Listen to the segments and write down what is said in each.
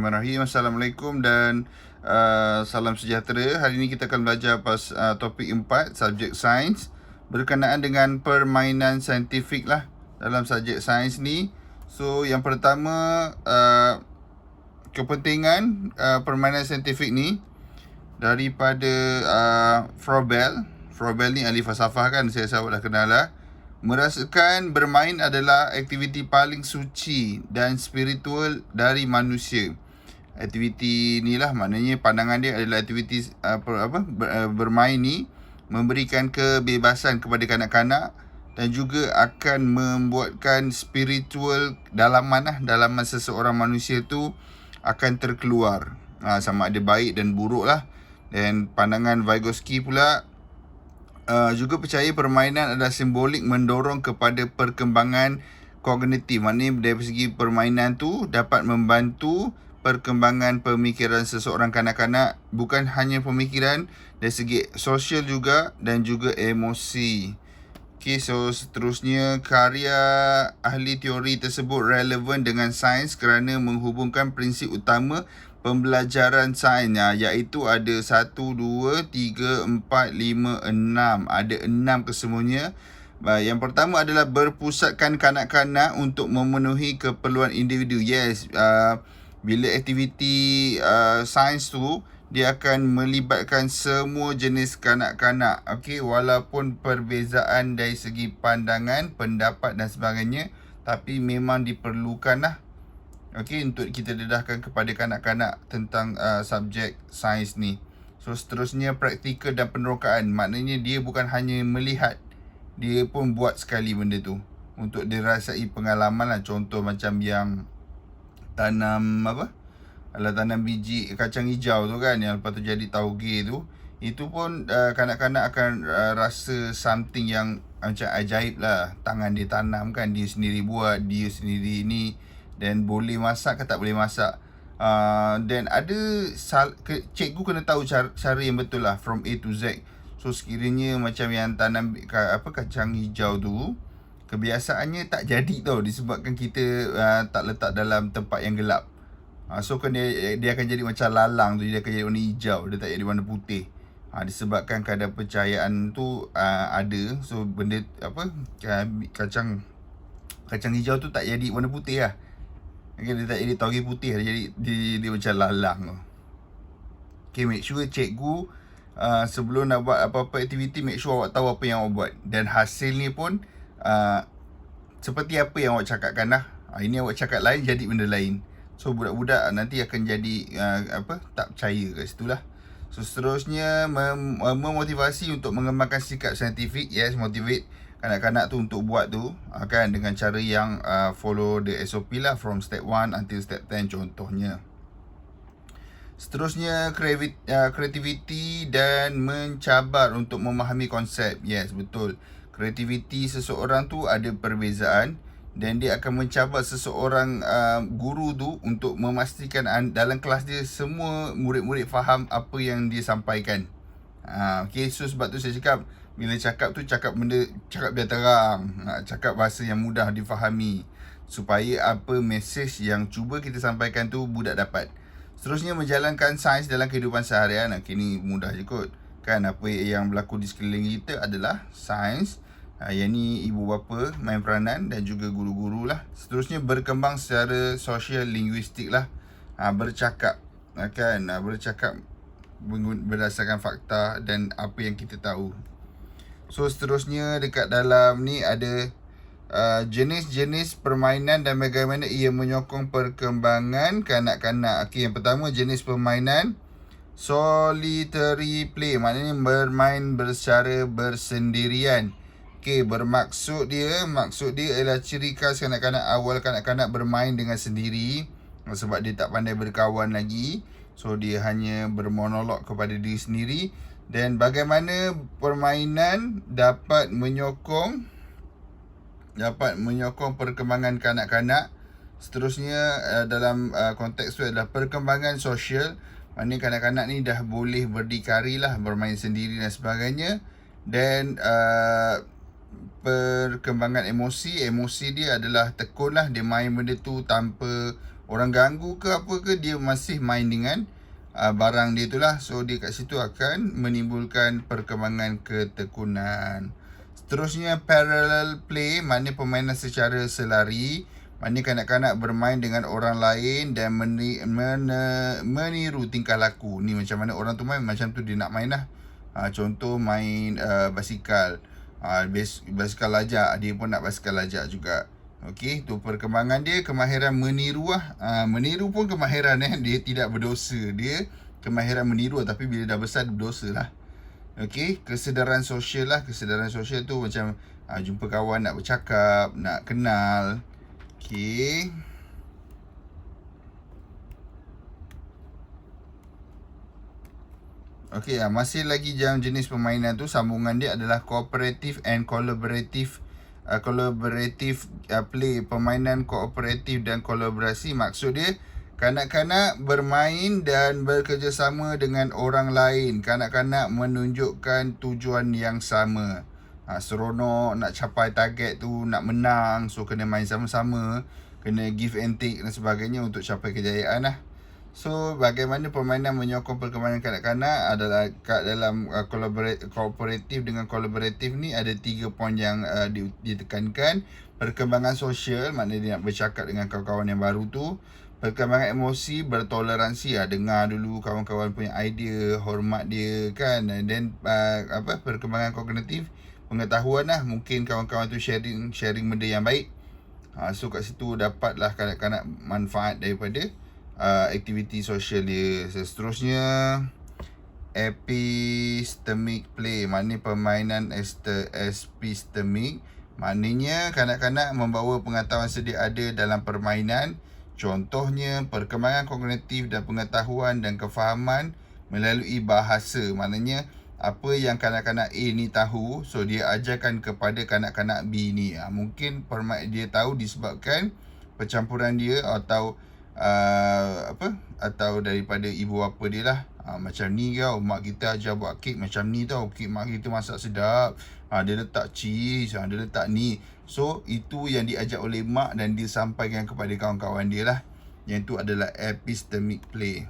Bismillahirrahmanirrahim. Assalamualaikum dan salam sejahtera. Hari ini kita akan belajar topik 4, subjek sains berkenaan dengan permainan saintifik lah dalam subjek sains ni. So yang pertama, kepentingan permainan saintifik ni daripada Froebel. Froebel ni ahli falsafah kan, saya sahabat dah kenal lah. Merasakan bermain adalah aktiviti paling suci dan spiritual dari manusia. Aktiviti ni lah, maknanya pandangan dia adalah aktiviti bermain ni memberikan kebebasan kepada kanak-kanak dan juga akan membuatkan spiritual dalaman seseorang manusia tu akan terkeluar. Sama ada baik dan buruk lah. Dan pandangan Vygotsky pula juga percaya permainan adalah simbolik mendorong kepada perkembangan kognitif. Maknanya dari segi permainan tu dapat membantu perkembangan pemikiran seseorang kanak-kanak, bukan hanya pemikiran, dari segi sosial juga dan juga emosi. Okay, so seterusnya, karya ahli teori tersebut relevan dengan sains kerana menghubungkan prinsip utama pembelajaran sains, iaitu ada 1, 2, 3, 4, 5, 6. Ada 6 kesemuanya. Yang pertama adalah berpusatkan kanak-kanak untuk memenuhi keperluan individu. Yes, bila aktiviti sains tu, dia akan melibatkan semua jenis kanak-kanak. Okay, walaupun perbezaan dari segi pandangan, pendapat dan sebagainya, tapi memang diperlukan lah. Okay, untuk kita dedahkan kepada kanak-kanak tentang subjek sains ni. So seterusnya, praktikal dan penerokaan. Maknanya dia bukan hanya melihat, dia pun buat sekali benda tu untuk dirasai pengalaman lah. Contoh macam yang tanam tanam biji kacang hijau tu kan, yang lepas tu jadi tauge tu. Itu pun kanak-kanak akan rasa something yang macam ajaib lah. Tangan dia tanam kan, dia sendiri buat, dia sendiri ni. Dan boleh masak ke tak boleh masak. Dan ada cikgu kena tahu cara yang betul lah, from A to Z. So sekiranya macam yang tanam kacang hijau tu, kebiasaannya tak jadi tau, disebabkan kita tak letak dalam tempat yang gelap. So kan dia akan jadi macam lalang tu, dia akan jadi warna hijau, dia tak jadi warna putih. Disebabkan kadar percayaan tu ada. So benda kacang hijau tu tak jadi warna putih lah. Okay, dia tak jadi tauge putih, dia macam lalang tu. Okay, make sure cikgu sebelum nak buat apa-apa aktiviti, make sure awak tahu apa yang awak buat. Dan hasil ni pun seperti apa yang awak cakapkan lah. Ini awak cakap lain, jadi benda lain. So budak-budak nanti akan jadi tak percaya kat situ lah. So seterusnya, memotivasi untuk mengembangkan sikap saintifik. Yes, motivate kanak-kanak tu untuk buat tu kan, dengan cara yang follow the SOP lah, from step 1 until step 10 contohnya. Seterusnya, kreativiti dan mencabar untuk memahami konsep. Yes, betul. Kreativiti seseorang tu ada perbezaan, dan dia akan mencabar seseorang guru tu untuk memastikan dalam kelas dia semua murid-murid faham apa yang dia sampaikan. Okay, so sebab tu saya cakap, bila cakap tu cakap biar terang, cakap bahasa yang mudah difahami, supaya apa mesej yang cuba kita sampaikan tu budak dapat. Seterusnya, menjalankan sains dalam kehidupan seharian. Okay, ni mudah je kot kan, apa yang berlaku di sekeliling kita adalah sains. Yang ni ibu bapa main peranan dan juga guru-guru lah. Seterusnya, berkembang secara sosial linguistik lah. Bercakap kan, bercakap berdasarkan fakta dan apa yang kita tahu. So seterusnya, dekat dalam ni ada jenis-jenis permainan dan bagaimana ia menyokong perkembangan kanak-kanak. Okay, yang pertama, jenis permainan solitary play, maknanya bermain secara bersendirian. Okay, maksud dia ialah ciri khas kanak-kanak awal. Kanak-kanak bermain dengan sendiri sebab dia tak pandai berkawan lagi. So dia hanya bermonolog kepada diri sendiri. Dan bagaimana permainan dapat menyokong perkembangan kanak-kanak. Seterusnya, dalam konteks tu adalah perkembangan sosial. Maknanya kanak-kanak ni dah boleh berdikari lah, bermain sendiri dan sebagainya. Dan perkembangan emosi dia adalah tekun lah. Dia main benda tu tanpa orang ganggu ke apa ke, dia masih main dengan barang dia itulah. So dia kat situ akan menimbulkan perkembangan ketekunan. Seterusnya parallel play, maknanya permainan secara selari, maknanya kanak-kanak bermain dengan orang lain dan meniru tingkah laku. Ni macam mana orang tu main, macam tu dia nak main lah. Contoh main basikal, basikal lajak, dia pun nak basikal lajak juga. Okey, tu perkembangan dia, kemahiran meniru lah. Meniru pun kemahiran dia tidak berdosa. Dia kemahiran meniru, tapi bila dah besar berdosa lah. Okey, kesedaran sosial lah. Kesedaran sosial tu macam jumpa kawan, nak bercakap, nak kenal. Okey. Okey, masih lagi dalam jenis permainan tu, sambungan dia adalah cooperative and collaborative play. Permainan kooperatif dan kolaborasi, maksud dia kanak-kanak bermain dan bekerjasama dengan orang lain. Kanak-kanak menunjukkan tujuan yang sama. Seronok nak capai target tu, nak menang. So kena main sama-sama, kena give and take dan sebagainya untuk capai kejayaan lah. So bagaimana permainan menyokong perkembangan kanak-kanak adalah kat dalam kooperatif dengan kolaboratif ni ada 3 poin yang ditekankan. Perkembangan sosial, maknanya dia nak bercakap dengan kawan-kawan yang baru tu. Perkembangan emosi, bertoleransi, dengar dulu kawan-kawan punya idea, hormat dia kan. And then perkembangan kognitif, pengetahuan lah, mungkin kawan-kawan tu sharing benda yang baik. So kat situ dapatlah kanak-kanak manfaat daripada aktiviti sosial dia. Seterusnya epistemic play, maknanya permainan epistemik, maknanya kanak-kanak membawa pengetahuan sedia ada dalam permainan. Contohnya perkembangan kognitif dan pengetahuan dan kefahaman melalui bahasa, maknanya apa yang kanak-kanak A ni tahu, so dia ajarkan kepada kanak-kanak B ni. Mungkin dia tahu disebabkan percampuran dia atau atau daripada ibu bapa dia lah. Macam ni kau, mak kita ajar buat kek macam ni tau, kek mak kita masak sedap, dia letak cheese, dia letak ni. So itu yang diajar oleh mak dan dia sampaikan kepada kawan-kawan dia lah. Yang itu adalah epistemic play.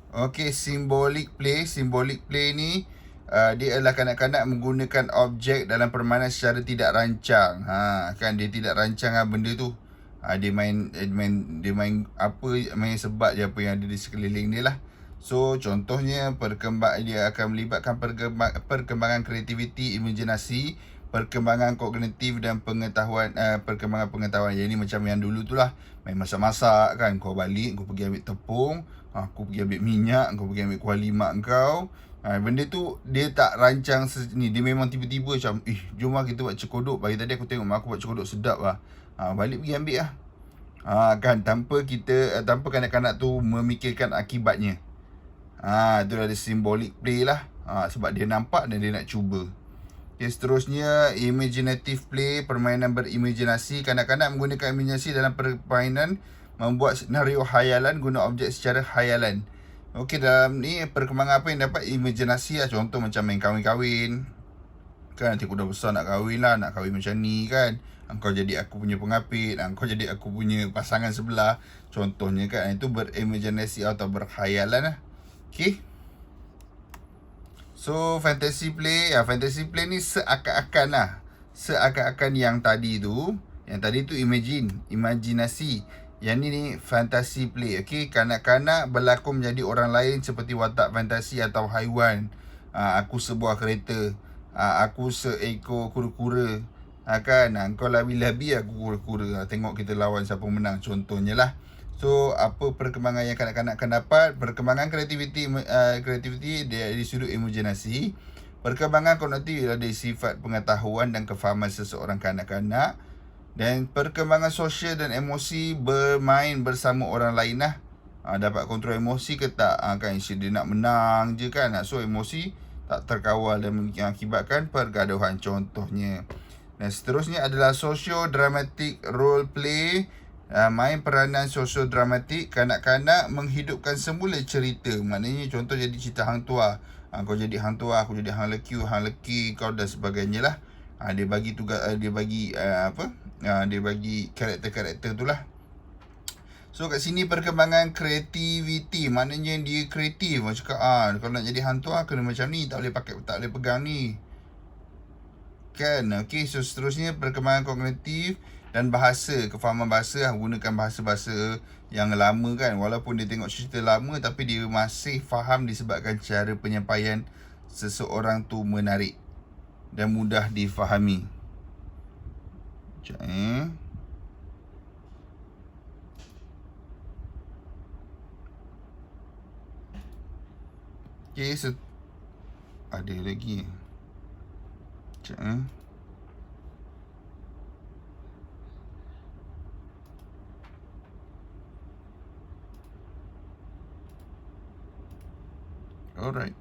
Okey, symbolic play. Symbolic play ni dia adalah kanak-kanak menggunakan objek dalam permainan secara tidak rancang. Kan dia tidak rancang benda tu. Dia main sebab je apa yang ada di sekeliling dia lah. So contohnya dia akan melibatkan perkembangan kreativiti, imajinasi, perkembangan kognitif dan perkembangan pengetahuan. Yang ni macam yang dulu tu lah, main masak-masak kan. Kau balik, kau pergi ambil tepung, aku pergi ambil minyak, kau pergi ambil kuali mak kau. Benda tu dia tak rancang ni. Dia memang tiba-tiba macam, jom lah kita buat cekodok. Pagi tadi aku tengok mak aku buat cekodok sedap lah. Balik pergi ambil lah. Kan tanpa kanak-kanak tu memikirkan akibatnya. Itu ada symbolic play lah. Sebab dia nampak dan dia nak cuba. Okay, seterusnya imaginative play, permainan berimajinasi. Kanak-kanak menggunakan imajinasi dalam permainan, membuat senario khayalan guna objek secara khayalan. Okey, dalam ni perkembangan apa yang dapat imajinasi lah. Contoh macam main kahwin-kahwin. Kan nanti aku dah besar nak kahwin lah, nak kahwin macam ni kan. Kau jadi aku punya pengapit, kau jadi aku punya pasangan sebelah. Contohnya kan, itu berimajinasi atau berkhayalan lah. Okey. So fantasy play, fantasy play ni seakan-akan lah. Seakan-akan yang tadi tu imajinasi. Yang ni fantasy play. Okey, kanak-kanak berlakon menjadi orang lain seperti watak fantasi atau haiwan. Aku sebuah kereta, aku seekor kura-kura. Kan, kau labi-labi, aku kura-kura. Tengok kita lawan siapa menang, contohnya lah. So apa perkembangan yang kanak-kanak akan dapat? Perkembangan kreativiti dia dari sudut imajinasi. Perkembangan kognitif dari sifat pengetahuan dan kefahaman seseorang kanak-kanak. Dan perkembangan sosial dan emosi, bermain bersama orang lain lah. Dapat kontrol emosi ke tak? Kan dia nak menang je kan. So emosi tak terkawal dan mengakibatkan pergaduhan, contohnya. Dan seterusnya adalah socio-dramatic role play. Main peranan socio-dramatik. Kanak-kanak menghidupkan semula cerita. Maknanya contoh jadi cerita hang tua. Kau jadi hang tua, aku jadi hang leki, kau dan sebagainya lah. Dia bagi tugas, Dia bagi karakter-karakter tu lah. So kat sini perkembangan kreativiti, maknanya dia kreatif. Macam cakap kalau nak jadi hantu kena macam ni, tak boleh pegang ni. Kan? Okay, so seterusnya perkembangan kognitif dan bahasa, kefahaman bahasa, gunakan bahasa-bahasa yang lama kan. Walaupun dia tengok cerita lama, tapi dia masih faham disebabkan cara penyampaian seseorang tu menarik dan mudah difahami. Sekejap Okay, so ada lagi. Sekejap Alright.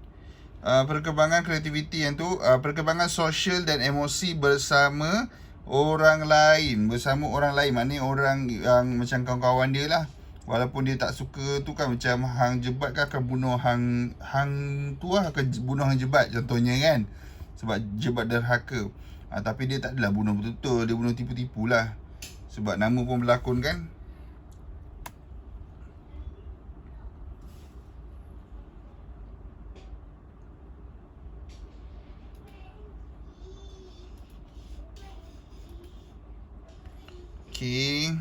Perkembangan kreativiti yang tu, perkembangan sosial dan emosi bersama orang lain. Maknanya orang yang macam kawan-kawan dia lah. Walaupun dia tak suka tu kan, macam hang jebat kan akan bunuh hang tu lah, akan bunuh hang jebat contohnya kan. Sebab jebat derhaka. Tapi dia tak adalah bunuh betul-betul, dia bunuh tipu-tipu lah. Sebab nama pun berlakon kan. Okay.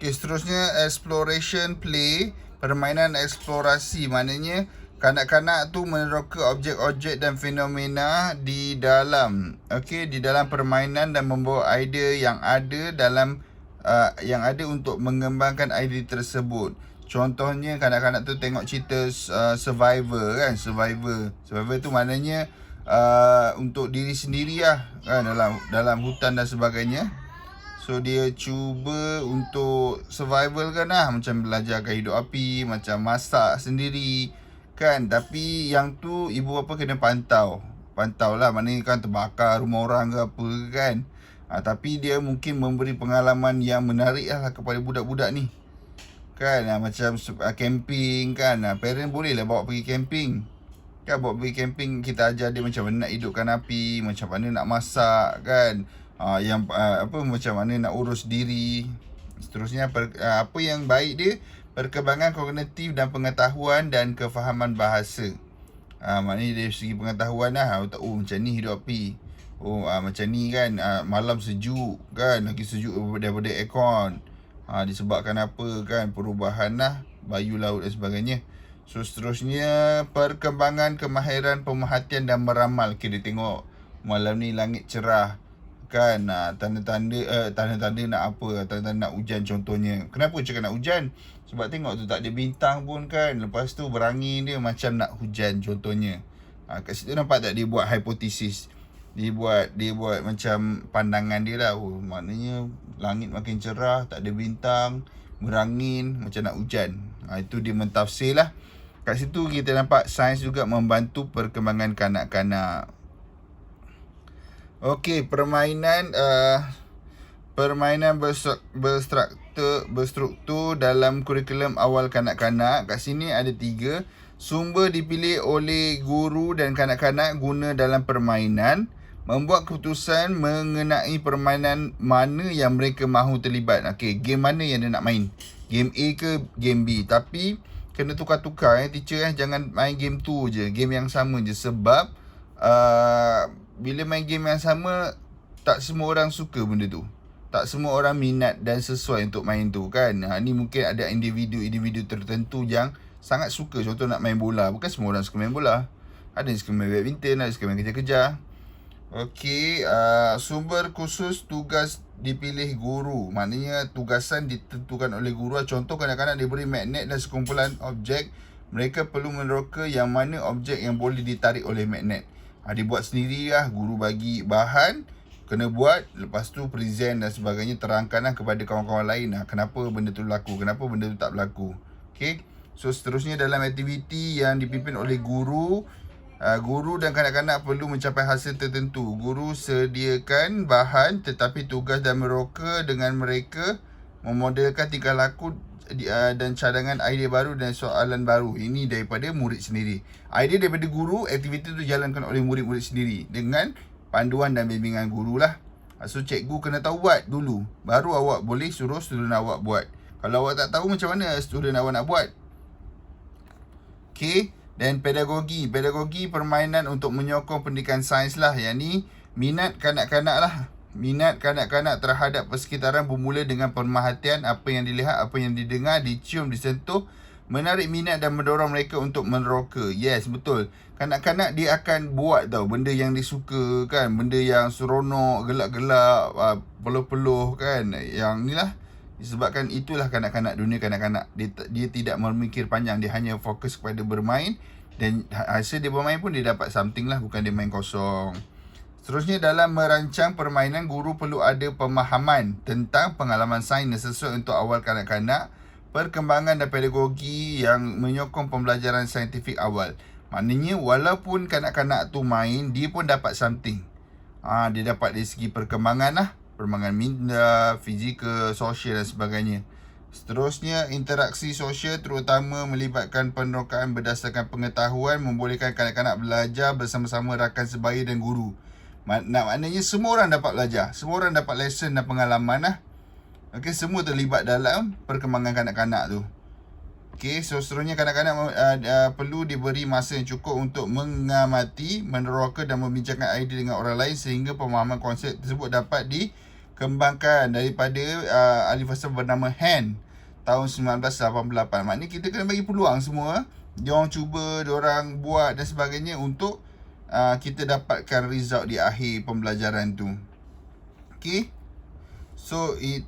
Okay, seterusnya exploration play, permainan eksplorasi. Maknanya kanak-kanak tu meneroka objek-objek dan fenomena di dalam di dalam permainan dan membawa idea yang ada dalam yang ada untuk mengembangkan idea tersebut. Contohnya kanak-kanak tu tengok cerita Survivor kan, Survivor tu maknanya untuk diri sendiri lah kan, dalam hutan dan sebagainya. So dia cuba untuk survival kan lah, macam belajarkan hidup api, macam masak sendiri kan. Tapi yang tu ibu bapa kena pantau lah, maknanya kan terbakar rumah orang ke apa kan. Tapi dia mungkin memberi pengalaman yang menarik lah kepada budak-budak ni kan. Macam camping kan, parent boleh lah bawa pergi camping kan. Bawa pergi camping, kita ajar dia macam mana nak hidupkan api, macam mana nak masak kan. Macam mana nak urus diri. Seterusnya apa yang baik dia, perkembangan kognitif dan pengetahuan dan kefahaman bahasa. Maknanya dari segi pengetahuan lah, macam ni hidup api, macam ni kan, malam sejuk kan, lagi sejuk daripada aircon. Disebabkan apa kan, perubahan lah bayu laut dan sebagainya. So seterusnya perkembangan kemahiran pemerhatian dan meramal. Dia tengok malam ni langit cerah kan, tanda-tanda nak apa, tanda-tanda nak hujan contohnya. Kenapa cakap nak hujan? Sebab tengok tu tak ada bintang pun kan, lepas tu berangin dia macam nak hujan contohnya. Kat situ nampak tak dia buat hipotesis, dia buat macam pandangan dia lah. Maknanya langit makin cerah, tak ada bintang, berangin, macam nak hujan. Itu dia mentafsir lah. Kat situ kita nampak sains juga membantu perkembangan kanak-kanak. Okey, permainan berstruktur dalam kurikulum awal kanak-kanak. Kat sini ada 3. Sumber dipilih oleh guru dan kanak-kanak guna dalam permainan. Membuat keputusan mengenai permainan mana yang mereka mahu terlibat. Okey, game mana yang dia nak main? Game A ke game B? Tapi kena tukar-tukar teacher jangan main game tu je, game yang sama je. Sebab bila main game yang sama, tak semua orang suka benda tu. Tak semua orang minat dan sesuai untuk main tu kan. Ni mungkin ada individu tertentu yang sangat suka. Contoh nak main bola, bukan semua orang suka main bola. Ada yang suka main badminton, ada yang suka main kejar-kejar. Okey, sumber khusus tugas dipilih guru. Maknanya tugasan ditentukan oleh guru. Contoh kadang-kadang diberi magnet dan sekumpulan objek. Mereka perlu meneroka yang mana objek yang boleh ditarik oleh magnet. Dia buat sendiri lah, guru bagi bahan, kena buat, lepas tu present dan sebagainya, terangkanlah kepada kawan-kawan lain kenapa benda tu berlaku, kenapa benda tu tak berlaku. Okay, so seterusnya dalam aktiviti yang dipimpin oleh guru, guru dan kanak-kanak perlu mencapai hasil tertentu. Guru sediakan bahan, tetapi tugas dan meroka dengan mereka memodelkan tingkah laku dan cadangan idea baru dan soalan baru. Ini daripada murid sendiri. Idea daripada guru, aktiviti tu jalankan oleh murid-murid sendiri dengan panduan dan bimbingan guru lah. So cikgu kena tahu buat dulu, baru awak boleh suruh student awak buat. Kalau awak tak tahu, macam mana student awak nak buat? Okay. Dan pedagogi permainan untuk menyokong pendidikan sains lah. Yang ni minat kanak-kanak lah. Minat kanak-kanak terhadap persekitaran bermula dengan pemerhatian apa yang dilihat, apa yang didengar, dicium, disentuh, menarik minat dan mendorong mereka untuk meneroka. Yes, betul. Kanak-kanak dia akan buat tau benda yang disuka kan, benda yang seronok, gelak-gelak, peluh-peluh kan. Yang ni lah. Disebabkan itulah kanak-kanak, dunia kanak-kanak. Dia tidak memikir panjang, dia hanya fokus kepada bermain. Dan hasil dia bermain pun dia dapat something lah, bukan dia main kosong. Seterusnya, dalam merancang permainan, guru perlu ada pemahaman tentang pengalaman sains sesuai untuk awal kanak-kanak, perkembangan dan pedagogi yang menyokong pembelajaran saintifik awal. Maknanya walaupun kanak-kanak tu main, dia pun dapat something. Dia dapat dari segi perkembangan lah, perkembangan minda, fizikal, sosial dan sebagainya. Seterusnya, interaksi sosial terutama melibatkan penerokaan berdasarkan pengetahuan, membolehkan kanak-kanak belajar bersama-sama rakan sebaya dan guru. Maknanya semua orang dapat belajar, semua orang dapat lesson dan pengalaman lah. Okay, semua terlibat dalam perkembangan kanak-kanak tu. Okay, so seterusnya kanak-kanak perlu diberi masa yang cukup untuk mengamati, meneroka dan membincangkan idea dengan orang lain sehingga pemahaman konsep tersebut dapat dikembangkan. Daripada ahli falsafah bernama Han tahun 1988. Maknanya kita kena bagi peluang semua. Diorang cuba, diorang buat dan sebagainya untuk kita dapatkan result di akhir pembelajaran tu. Okay, so itu